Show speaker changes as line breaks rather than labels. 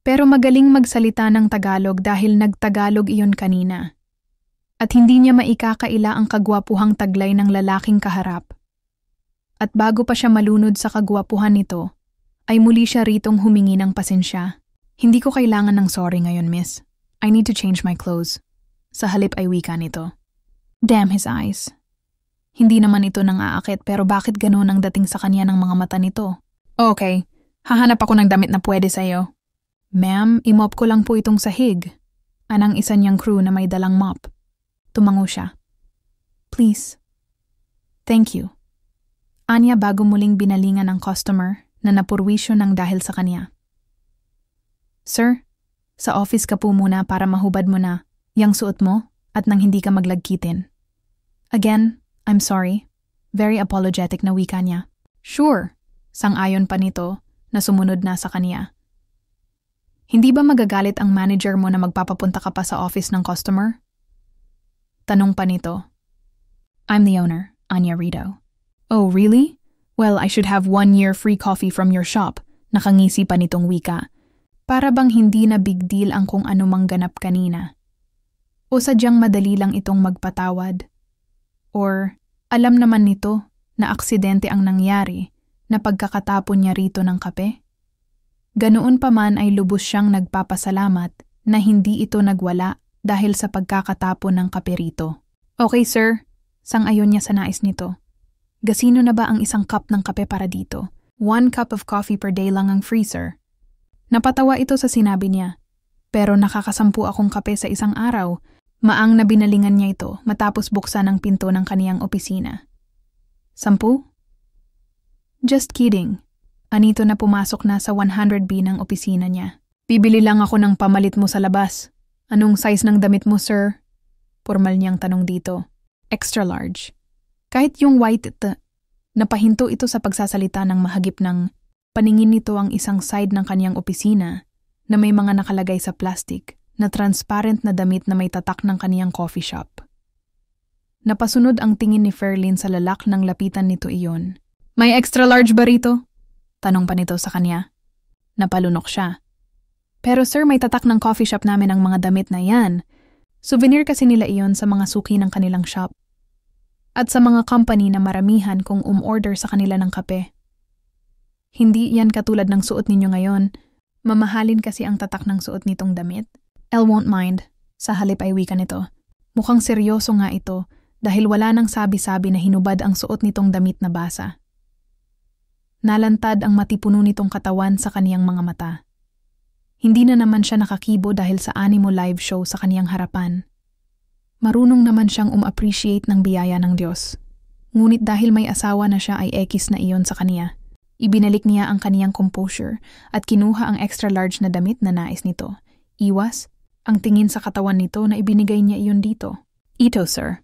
Pero magaling magsalita ng Tagalog dahil nagtagalog iyon kanina. At hindi niya maikakaila ang kagwapuhang taglay ng lalaking kaharap. At bago pa siya malunod sa kagwapuhan nito, ay muli siya ritong humingi ng pasensya. Hindi ko kailangan ng sorry ngayon, miss. I need to change my clothes. Sa halip ay wika nito. Damn his eyes. Hindi naman ito nang aakit pero bakit ganoon ang dating sa kanya ng mga mata nito? Okay, hahanap ako ng damit na pwede sa'yo. Ma'am, imop ko lang po itong sahig. Anang isa niyang crew na may dalang mop. Tumango siya. Please. Thank you. Anya bago muling binalingan ang customer na napurwisyo ng dahil sa kanya. Sir, sa office ka po muna para mahubad mo na yang suot mo at nang hindi ka maglagkitin. Again, I'm sorry. Very apologetic na wika niya. Sure, sang-ayon pa nito na sumunod na sa kanya. Hindi ba magagalit ang manager mo na magpapapunta ka pa sa office ng customer? Tanong pa nito. I'm the owner, Anya Rito. Oh, really? Well, I should have 1 year free coffee from your shop. Nakangisi pa nitong wika. Para bang hindi na big deal ang kung anumang ganap kanina. O sadyang madali lang itong magpatawad. Or alam naman nito na aksidente ang nangyari na pagkakatapon niya rito ng kape? Ganoon pa man ay lubos siyang nagpapasalamat na hindi ito nagwala dahil sa pagkakatapon ng kape rito. Okay sir, sang-ayon niya sa nais nito. Gasino na ba ang isang cup ng kape para dito? 1 cup of coffee per day lang ang free sir. Napatawa ito sa sinabi niya. Pero nakakasampu akong kape sa isang araw. Maang na binalingan niya ito matapos buksan ang pinto ng kaniyang opisina. 10? Just kidding. Anito na pumasok na sa 100B ng opisina niya. Bibili lang ako ng pamalit mo sa labas. Anong size ng damit mo, sir? Formal niyang tanong dito. Extra large. Kahit yung white napahinto ito sa pagsasalita ng mahagip ng paningin nito ang isang side ng kaniyang opisina na may mga nakalagay sa plastic na transparent na damit na may tatak ng kaniyang coffee shop. Napasunod ang tingin ni Ferlin sa lalak nang lapitan nito iyon. May extra large ba rito? Tanong pa nito sa kanya. Napalunok siya. Pero sir, may tatak ng coffee shop namin ang mga damit na yan. Souvenir kasi nila iyon sa mga suki ng kanilang shop. At sa mga company na maramihan kung umorder sa kanila ng kape. Hindi yan katulad ng suot ninyo ngayon. Mamahalin kasi ang tatak ng suot nitong damit. Elle won't mind. Sa halip ay wika nito. Mukhang seryoso nga ito dahil wala nang sabi-sabi na hinubad ang suot nitong damit na basa. Nalantad ang matipuno nitong katawan sa kaniyang mga mata. Hindi na naman siya nakakibo dahil sa Animo live show sa kaniyang harapan. Marunong naman siyang appreciate ng biyaya ng Diyos. Ngunit dahil may asawa na siya ay ekis na iyon sa kaniya. Ibinalik niya ang kaniyang composure at kinuha ang extra large na damit na nais nito. Iwas ang tingin sa katawan nito na ibinigay niya iyon dito. Ito, sir.